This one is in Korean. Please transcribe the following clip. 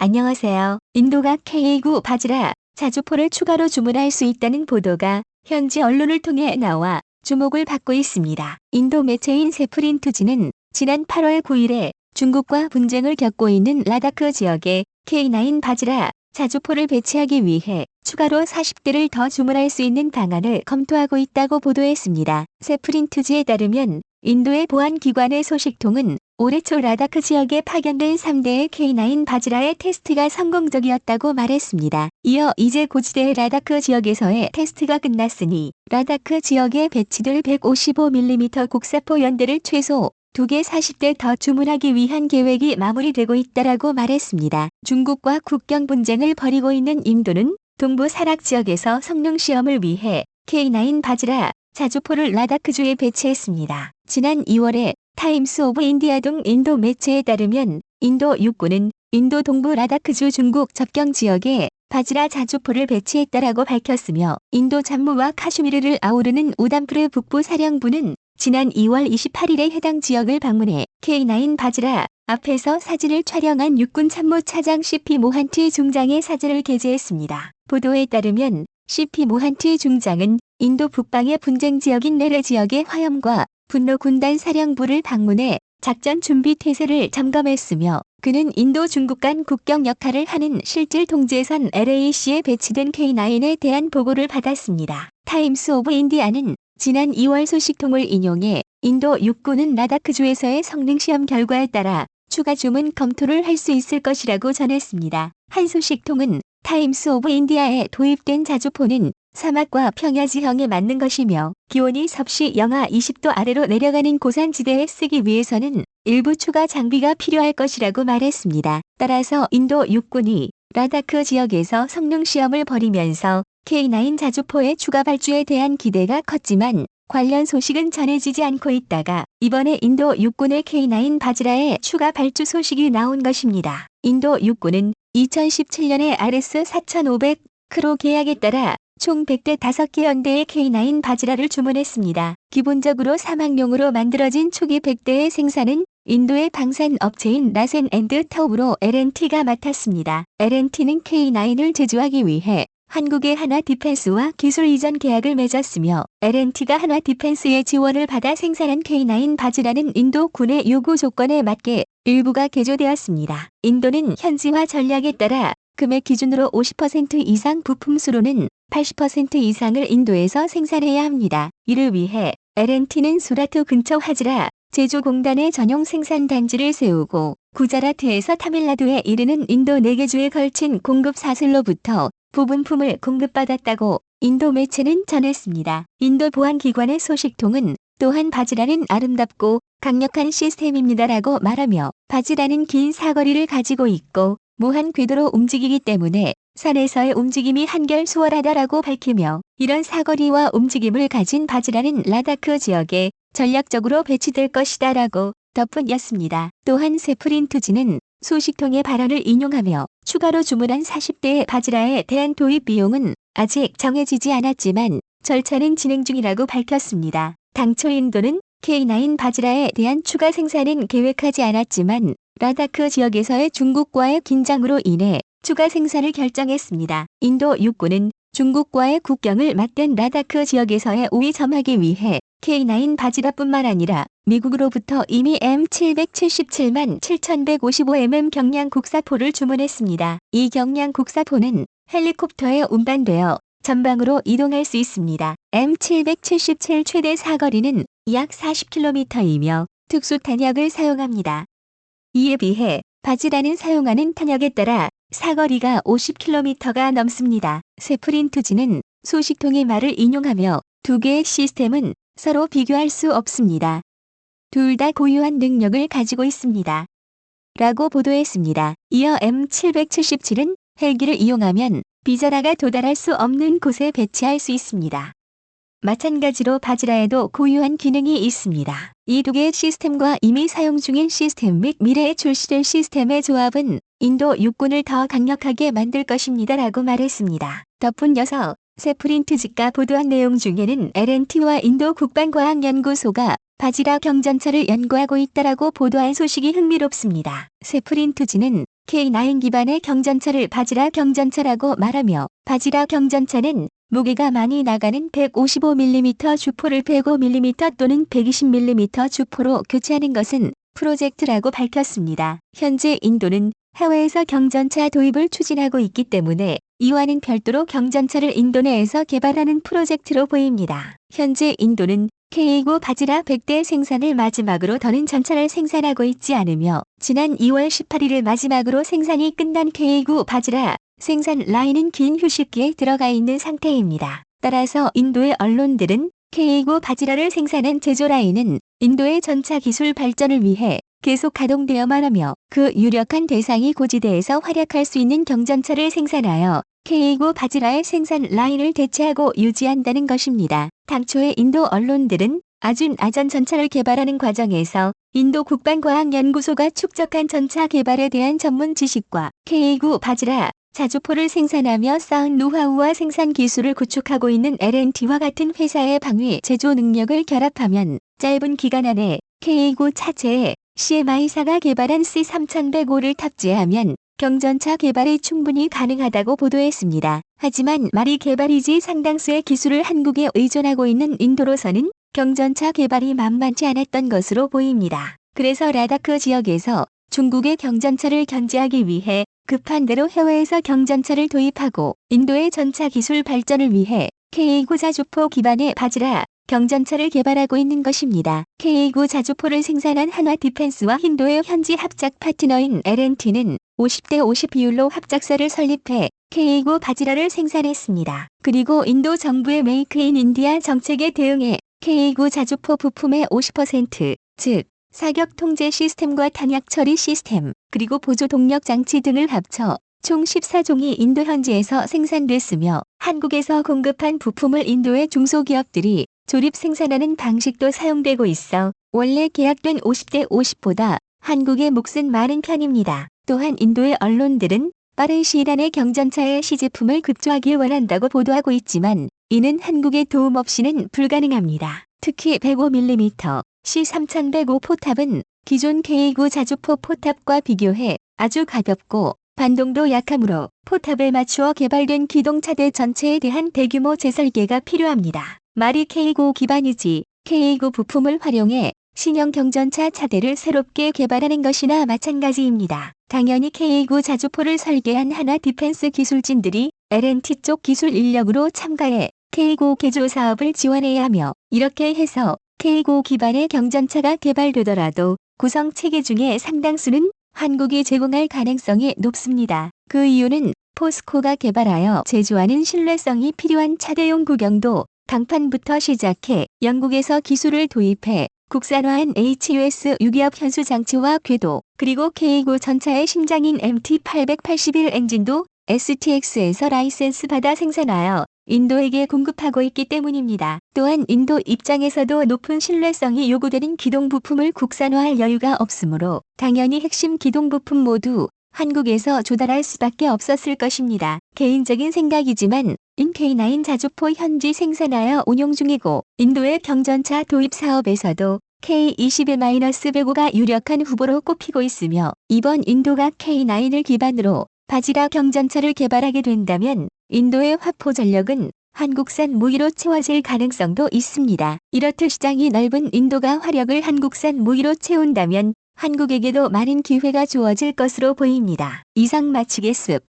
안녕하세요. 인도가 K9 바지라 자주포를 추가로 주문할 수 있다는 보도가 현지 언론을 통해 나와 주목을 받고 있습니다. 인도 매체인 세프린투지는 지난 8월 9일에 중국과 분쟁을 겪고 있는 라다크 지역에 K9 바지라 자주포를 배치하기 위해 추가로 40대를 더 주문할 수 있는 방안을 검토하고 있다고 보도했습니다. 세프린투지에 따르면 인도의 보안기관의 소식통은 올해 초 라다크 지역에 파견된 3대의 K9 바지라의 테스트가 성공적이었다고 말했습니다. 이어 이제 고지대의 라다크 지역에서의 테스트가 끝났으니 라다크 지역에 배치될 155mm 곡사포 연대를 최소 2개 40대 더 주문하기 위한 계획이 마무리되고 있다라고 말했습니다. 중국과 국경 분쟁을 벌이고 있는 인도는 동부 사락 지역에서 성능 시험을 위해 K9 바지라 자주포를 라다크주에 배치했습니다. 지난 2월에 타임스 오브 인디아 등 인도 매체에 따르면 인도 육군은 인도 동부 라다크주 중국 접경 지역에 바지라 자주포를 배치했다라고 밝혔으며 인도 잠무와 카슈미르를 아우르는 우담푸르 북부 사령부는 지난 2월 28일에 해당 지역을 방문해 K9 바지라 앞에서 사진을 촬영한 육군 참모차장 CP 모한티 중장의 사진을 게재했습니다. 보도에 따르면 CP 모한티 중장은 인도 북방의 분쟁 지역인 레레 지역의 화염과 분노 군단 사령부를 방문해 작전 준비 태세를 점검했으며 그는 인도 중국 간 국경 역할을 하는 실질 통제선 LAC에 배치된 K9에 대한 보고를 받았습니다. 타임스 오브 인디아는 지난 2월 소식통을 인용해 인도 육군은 라다크주에서의 성능시험 결과에 따라 추가 주문 검토를 할 수 있을 것이라고 전했습니다. 한 소식통은 타임스 오브 인디아에 도입된 자주포는 사막과 평야 지형에 맞는 것이며 기온이 섭씨 영하 20도 아래로 내려가는 고산지대에 쓰기 위해서는 일부 추가 장비가 필요할 것이라고 말했습니다. 따라서 인도 육군이 라다크 지역에서 성능 시험을 벌이면서 K9 자주포의 추가 발주에 대한 기대가 컸지만 관련 소식은 전해지지 않고 있다가 이번에 인도 육군의 K9 바지라의 추가 발주 소식이 나온 것입니다. 인도 육군은 2017년에 RS 4500 크로 계약에 따라 총 100대 5개 연대의 K9 바지라를 주문했습니다. 기본적으로 사막용으로 만들어진 초기 100대의 생산은 인도의 방산 업체인 라센 앤드 터우브로 L&T가 맡았습니다. L&T는 K9을 제조하기 위해 한국의 한화 디펜스와 기술 이전 계약을 맺었으며 L&T가 한화 디펜스의 지원을 받아 생산한 K9 바지라는 인도 군의 요구 조건에 맞게 일부가 개조되었습니다. 인도는 현지화 전략에 따라 금액 기준으로 50% 이상 부품수로는 80% 이상을 인도에서 생산해야 합니다. 이를 위해 L&T는 수라트 근처 하지라 제조공단의 전용 생산 단지를 세우고 구자라트에서 타밀나두에 이르는 인도 4개 주에 걸친 공급 사슬로부터 부분품을 공급받았다고 인도 매체는 전했습니다. 인도 보안기관의 소식통은 또한 바지라는 아름답고 강력한 시스템입니다라고 말하며 바지라는 긴 사거리를 가지고 있고 무한 궤도로 움직이기 때문에 산에서의 움직임이 한결 수월하다라고 밝히며 이런 사거리와 움직임을 가진 바지라는 라다크 지역에 전략적으로 배치될 것이다라고 덧붙였습니다. 또한 세프린투지는 소식통의 발언을 인용하며 추가로 주문한 40대의 바지라에 대한 도입 비용은 아직 정해지지 않았지만 절차는 진행 중이라고 밝혔습니다. 당초 인도는 K9 바지라에 대한 추가 생산은 계획하지 않았지만 라다크 지역에서의 중국과의 긴장으로 인해 추가 생산을 결정했습니다. 인도 육군은 중국과의 국경을 맞댄 라다크 지역에서의 우위 점하기 위해 K9 바지라뿐만 아니라 미국으로부터 이미 M777만 7155mm 경량 곡사포를 주문했습니다. 이 경량 곡사포는 헬리콥터에 운반되어 전방으로 이동할 수 있습니다. M777 최대 사거리는 약 40km이며 특수 탄약을 사용합니다. 이에 비해 바지라는 사용하는 탄약에 따라 사거리가 50km가 넘습니다. 세프린투지는 소식통의 말을 인용하며 두 개의 시스템은 서로 비교할 수 없습니다. 둘 다 고유한 능력을 가지고 있습니다. 라고 보도했습니다. 이어 M777은 헬기를 이용하면 비자라가 도달할 수 없는 곳에 배치할 수 있습니다. 마찬가지로 바지라에도 고유한 기능이 있습니다. 이 두 개의 시스템과 이미 사용 중인 시스템 및 미래에 출시될 시스템의 조합은 인도 육군을 더 강력하게 만들 것입니다라고 말했습니다. 덧붙여서 세프린투지가 보도한 내용 중에는 L&T와 인도 국방과학연구소가 바지라 경전차를 연구하고 있다라고 보도한 소식이 흥미롭습니다. 세프린투지는 K9 기반의 경전차를 바지라 경전차라고 말하며, 바지라 경전차는 무게가 많이 나가는 155mm 주포를 105mm 또는 120mm 주포로 교체하는 것은 프로젝트라고 밝혔습니다. 현재 인도는 해외에서 경전차 도입을 추진하고 있기 때문에 이와는 별도로 경전차를 인도 내에서 개발하는 프로젝트로 보입니다. 현재 인도는 K9 바지라 100대 생산을 마지막으로 더는 전차를 생산하고 있지 않으며, 지난 2월 18일을 마지막으로 생산이 끝난 K9 바지라 생산 라인은 긴 휴식기에 들어가 있는 상태입니다. 따라서 인도의 언론들은 K9 바지라를 생산한 제조 라인은 인도의 전차 기술 발전을 위해 계속 가동되어만 하며, 그 유력한 대상이 고지대에서 활약할 수 있는 경전차를 생산하여 K9 바지라의 생산 라인을 대체하고 유지한다는 것입니다. 당초에 인도 언론들은 아준 전차를 개발하는 과정에서 인도 국방과학연구소가 축적한 전차 개발에 대한 전문 지식과 K9 바지라 자주포를 생산하며 쌓은 노하우와 생산 기술을 구축하고 있는 L&T와 같은 회사의 방위 제조 능력을 결합하면 짧은 기간 안에 K9 차체에 CMI사가 개발한 C3105를 탑재하면 경전차 개발이 충분히 가능하다고 보도했습니다. 하지만 말이 개발이지 상당수의 기술을 한국에 의존하고 있는 인도로서는 경전차 개발이 만만치 않았던 것으로 보입니다. 그래서 라다크 지역에서 중국의 경전차를 견제하기 위해 급한 대로 해외에서 경전차를 도입하고 인도의 전차 기술 발전을 위해 K9 자주포 기반의 바지라 경전차를 개발하고 있는 것입니다. K9 자주포를 생산한 한화 디펜스와 인도의 현지 합작 파트너인 L&T는 50대 50 비율로 합작사를 설립해 K9 바지라를 생산했습니다. 그리고 인도 정부의 메이크 인 인디아 정책에 대응해 K9 자주포 부품의 50%, 즉 사격 통제 시스템과 탄약 처리 시스템, 그리고 보조 동력 장치 등을 합쳐 총 14종이 인도 현지에서 생산됐으며, 한국에서 공급한 부품을 인도의 중소기업들이 조립 생산하는 방식도 사용되고 있어 원래 계약된 50대 50보다 한국의 몫은 많은 편입니다. 또한 인도의 언론들은 빠른 시일 안에 경전차의 시제품을 급조하길 원한다고 보도하고 있지만 이는 한국의 도움 없이는 불가능합니다. 특히 105mm C3105 포탑은 기존 K9 자주포 포탑과 비교해 아주 가볍고 반동도 약하므로 포탑을 맞추어 개발된 기동차대 전체에 대한 대규모 재설계가 필요합니다. 말이 K9 기반이지 K9 부품을 활용해 신형 경전차 차대를 새롭게 개발하는 것이나 마찬가지입니다. 당연히 K9 자주포를 설계한 한화 디펜스 기술진들이 L&T 쪽 기술 인력으로 참가해 K9 개조 사업을 지원해야 하며, 이렇게 해서 K9 기반의 경전차가 개발되더라도 구성 체계 중에 상당수는 한국이 제공할 가능성이 높습니다. 그 이유는 포스코가 개발하여 제조하는 신뢰성이 필요한 차대용 구경도 강판부터 시작해 영국에서 기술을 도입해 국산화한 HUS 유기압 현수 장치와 궤도, 그리고 K9 전차의 심장인 MT881 엔진도 STX에서 라이센스 받아 생산하여 인도에게 공급하고 있기 때문입니다. 또한 인도 입장에서도 높은 신뢰성이 요구되는 기동 부품을 국산화할 여유가 없으므로 당연히 핵심 기동 부품 모두 한국에서 조달할 수밖에 없었을 것입니다. 개인적인 생각이지만 K9 자주포 현지 생산하여 운용 중이고, 인도의 경전차 도입 사업에서도 K21-105가 유력한 후보로 꼽히고 있으며, 이번 인도가 K9을 기반으로 바지라 경전차를 개발하게 된다면 인도의 화포 전력은 한국산 무기로 채워질 가능성도 있습니다. 이렇듯 시장이 넓은 인도가 화력을 한국산 무기로 채운다면 한국에게도 많은 기회가 주어질 것으로 보입니다. 이상 마치겠습니다.